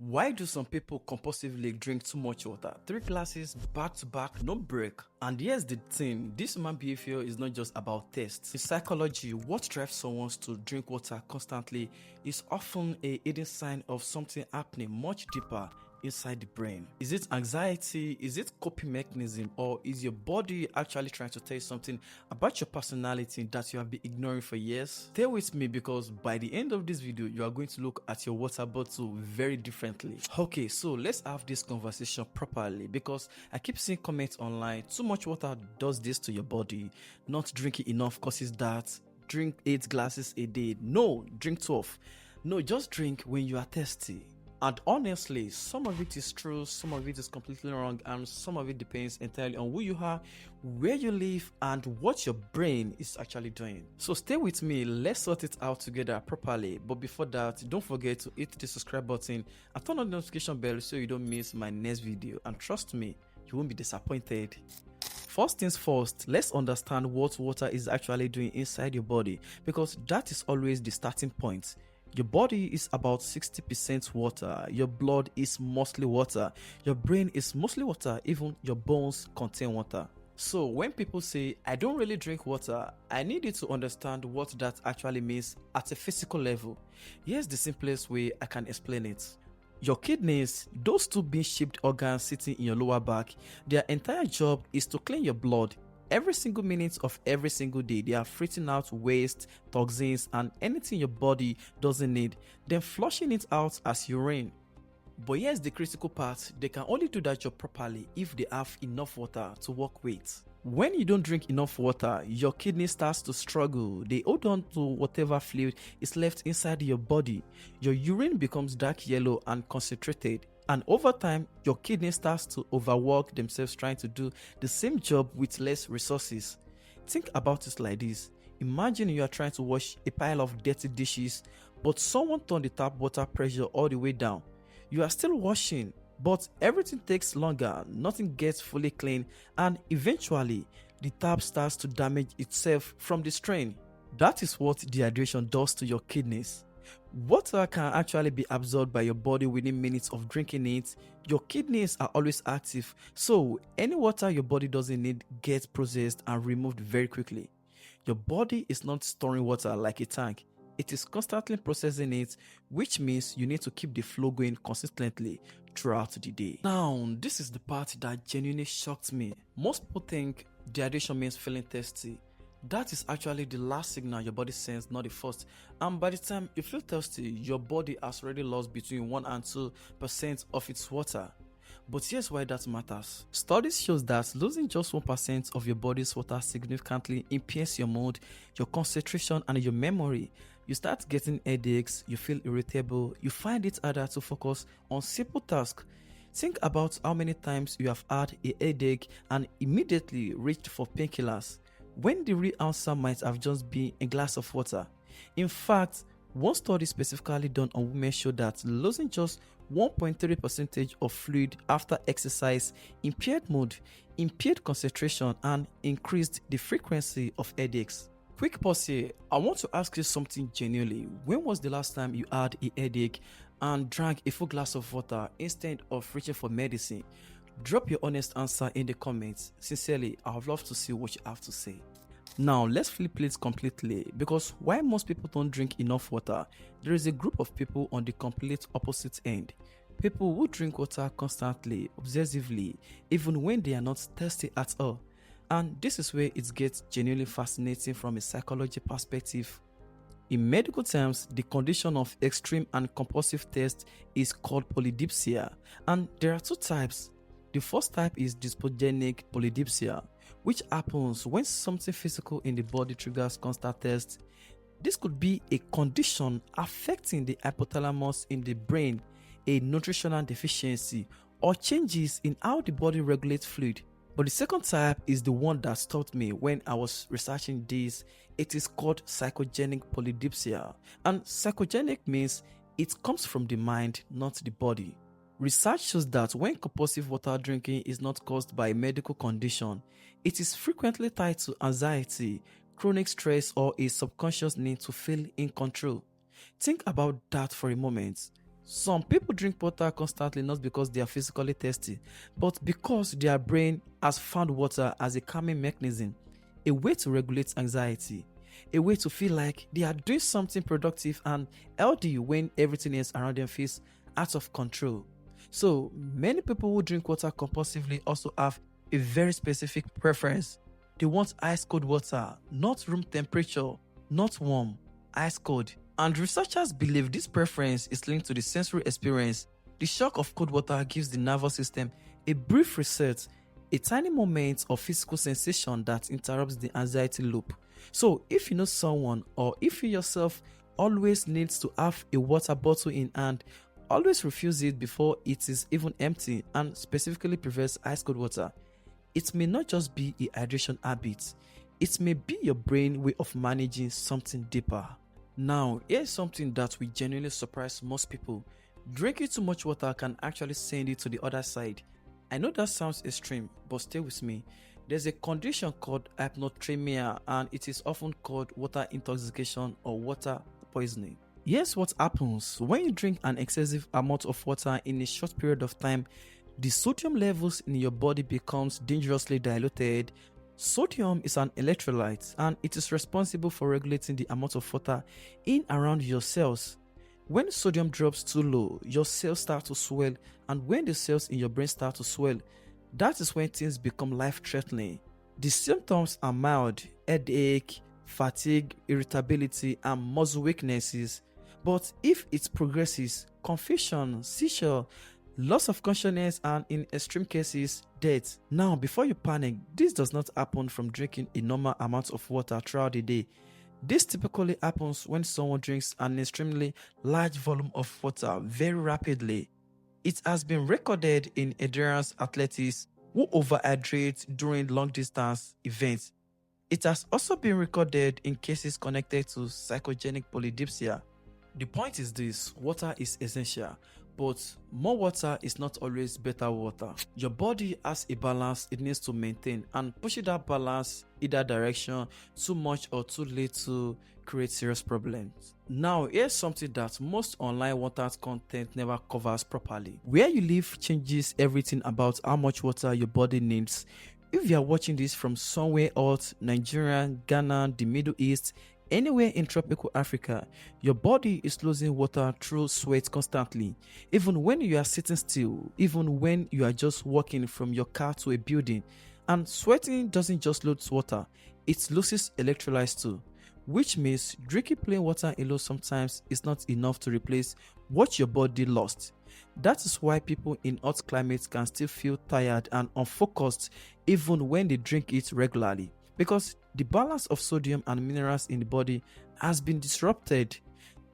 Why do some people compulsively drink too much water? 3 glasses back to back, no break. And here's the thing, this human behavior is not just about taste. In psychology, what drives someone to drink water constantly is often a hidden sign of something happening much deeper inside the brain. Is it anxiety? Is it coping mechanism? Or is your body actually trying to tell you something about your personality that you have been ignoring for years? Stay with me because by the end of this video, you are going to look at your water bottle very differently. Okay, so let's have this conversation properly because I keep seeing comments online, too much water does this to your body, not drinking enough causes that, drink 8 glasses a day. No, drink 12. No, just drink when you are thirsty. And honestly, some of it is true, some of it is completely wrong, and some of it depends entirely on who you are, where you live, and what your brain is actually doing. So stay with me, let's sort it out together properly. But before that, don't forget to hit the subscribe button and turn on the notification bell so you don't miss my next video. And trust me, you won't be disappointed. First things first, let's understand what water is actually doing inside your body because that is always the starting point. Your body is about 60% water, your blood is mostly water, your brain is mostly water, even your bones contain water. So when people say, I don't really drink water, I need you to understand what that actually means at a physical level. Here's the simplest way I can explain it. Your kidneys, those two bean-shaped organs sitting in your lower back, their entire job is to clean your blood. Every single minute of every single day, they are filtering out waste, toxins, and anything your body doesn't need, then flushing it out as urine. But here's the critical part, they can only do that job properly if they have enough water to work with. When you don't drink enough water, your kidney starts to struggle. They hold on to whatever fluid is left inside your body. Your urine becomes dark yellow and concentrated. And over time, your kidney starts to overwork themselves trying to do the same job with less resources. Think about it like this. Imagine you are trying to wash a pile of dirty dishes, but someone turned the tap water pressure all the way down. You are still washing, but everything takes longer, nothing gets fully clean, and eventually, the tap starts to damage itself from the strain. That is what dehydration does to your kidneys. Water can actually be absorbed by your body within minutes of drinking it. Your kidneys are always active, so any water your body doesn't need gets processed and removed very quickly. Your body is not storing water like a tank, it is constantly processing it, which means you need to keep the flow going consistently throughout the day. Now, this is the part that genuinely shocked me. Most people think dehydration means feeling thirsty. That is actually the last signal your body sends, not the first. And by the time you feel thirsty, your body has already lost between 1 and 2% of its water. But here's why that matters. Studies show that losing just 1% of your body's water significantly impairs your mood, your concentration, and your memory. You start getting headaches, you feel irritable, you find it harder to focus on simple tasks. Think about how many times you have had a headache and immediately reached for painkillers, when the real answer might have just been a glass of water. In fact, one study specifically done on women showed that losing just 1.3% of fluid after exercise impaired mood, impaired concentration, and increased the frequency of headaches. Quick pause here, I want to ask you something genuinely. When was the last time you had a headache and drank a full glass of water instead of reaching for medicine? Drop your honest answer in the comments. Sincerely, I would love to see what you have to say. Now let's flip it completely, because while most people don't drink enough water, there is a group of people on the complete opposite end. People who drink water constantly, obsessively, even when they are not thirsty at all. And this is where it gets genuinely fascinating from a psychology perspective. In medical terms, the condition of extreme and compulsive thirst is called polydipsia, and there are two types. The first type is dysphogenic polydipsia, which happens when something physical in the body triggers constant thirst. This could be a condition affecting the hypothalamus in the brain, a nutritional deficiency, or changes in how the body regulates fluid. But the second type is the one that stopped me when I was researching this. It is called psychogenic polydipsia, and psychogenic means it comes from the mind, not the body. Research shows that when compulsive water drinking is not caused by a medical condition, it is frequently tied to anxiety, chronic stress, or a subconscious need to feel in control. Think about that for a moment. Some people drink water constantly not because they are physically thirsty, but because their brain has found water as a calming mechanism, a way to regulate anxiety, a way to feel like they are doing something productive and healthy when everything else around them feels out of control. So, many people who drink water compulsively also have a very specific preference. They want ice cold water, not room temperature, not warm, ice cold. And researchers believe this preference is linked to the sensory experience. The shock of cold water gives the nervous system a brief reset, a tiny moment of physical sensation that interrupts the anxiety loop. So, if you know someone or if you yourself always needs to have a water bottle in hand, always refuse it before it is even empty and specifically prefers ice cold water. It may not just be a hydration habit, it may be your brain way of managing something deeper. Now, here's something that will genuinely surprise most people. Drinking too much water can actually send you to the other side. I know that sounds extreme, but stay with me. There's a condition called hypothermia, and it is often called water intoxication or water poisoning. Here's what happens when you drink an excessive amount of water in a short period of time. The sodium levels in your body becomes dangerously diluted. Sodium is an electrolyte and it is responsible for regulating the amount of water in around your cells. When sodium drops too low, your cells start to swell, and when the cells in your brain start to swell, that is when things become life-threatening. The symptoms are mild: headache, fatigue, irritability, and muscle weaknesses. But if it progresses, confusion, seizure, loss of consciousness, and in extreme cases, death. Now, before you panic, this does not happen from drinking a normal amount of water throughout the day. This typically happens when someone drinks an extremely large volume of water very rapidly. It has been recorded in endurance athletes who overhydrate during long distance events. It has also been recorded in cases connected to psychogenic polydipsia. The point is this: water is essential, but more water is not always better water. Your body has a balance it needs to maintain, and pushing that balance either direction too much or too little creates serious problems. Now, here's something that most online water content never covers properly. Where you live changes everything about how much water your body needs. If you are watching this from somewhere else, Nigeria, Ghana, the Middle East, anywhere in tropical Africa, your body is losing water through sweat constantly. Even when you are sitting still, even when you are just walking from your car to a building. And sweating doesn't just lose water, it loses electrolytes too. Which means drinking plain water alone sometimes is not enough to replace what your body lost. That is why people in hot climates can still feel tired and unfocused even when they drink it regularly, because the balance of sodium and minerals in the body has been disrupted.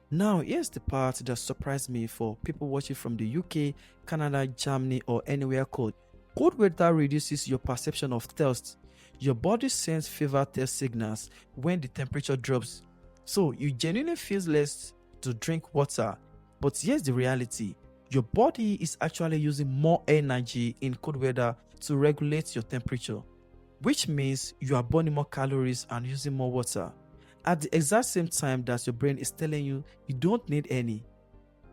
Now, here's the part that surprised me for people watching from the UK, Canada, Germany, or anywhere cold. Cold weather reduces your perception of thirst. Your body sends fever test signals when the temperature drops, so you genuinely feel less to drink water. But here's the reality: your body is actually using more energy in cold weather to regulate your temperature, which means you are burning more calories and using more water at the exact same time that your brain is telling you you don't need any.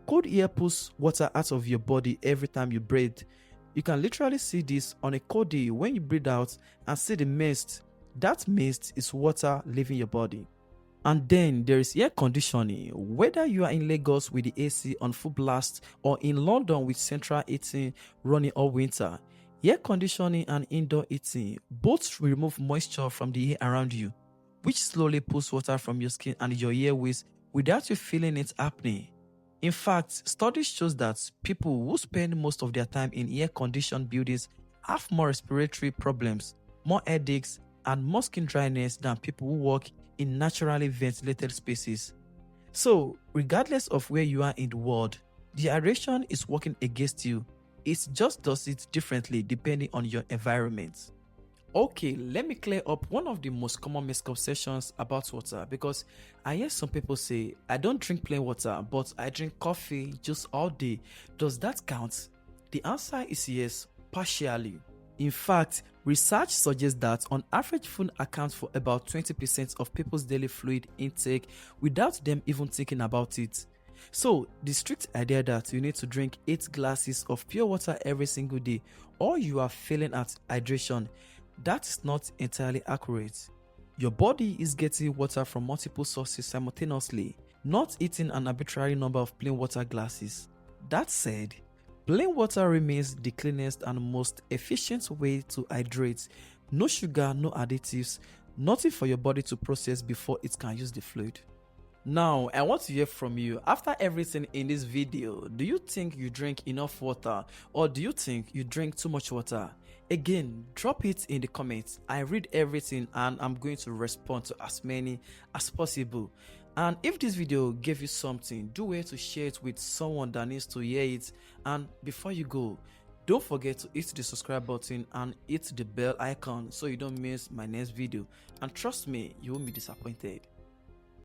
Cold air pulls water out of your body every time you breathe. You can literally see this on a cold day when you breathe out and see the mist. That mist is water leaving your body. And then there is air conditioning. Whether you are in Lagos with the AC on full blast or in London with central heating running all winter, air conditioning and indoor heating both remove moisture from the air around you, which slowly pulls water from your skin and your airways without you feeling it happening. In fact, studies show that people who spend most of their time in air-conditioned buildings have more respiratory problems, more headaches, and more skin dryness than people who work in naturally ventilated spaces. So, regardless of where you are in the world, dehydration is working against you. It just does it differently depending on your environment. Okay, let me clear up one of the most common misconceptions about water, because I hear some people say, I don't drink plain water, but I drink coffee juice all day. Does that count? The answer is yes, partially. In fact, research suggests that on average food accounts for about 20% of people's daily fluid intake without them even thinking about it. So the strict idea that you need to drink 8 glasses of pure water every single day or you are failing at hydration, that is not entirely accurate. Your body is getting water from multiple sources simultaneously, not eating an arbitrary number of plain water glasses. That said, plain water remains the cleanest and most efficient way to hydrate. No sugar, no additives, nothing for your body to process before it can use the fluid. Now, I want to hear from you. After everything in this video, do you think you drink enough water or do you think you drink too much water? Again, drop it in the comments. I read everything and I'm going to respond to as many as possible. And if this video gave you something, do well to share it with someone that needs to hear it. And before you go, don't forget to hit the subscribe button and hit the bell icon so you don't miss my next video. And trust me, you won't be disappointed.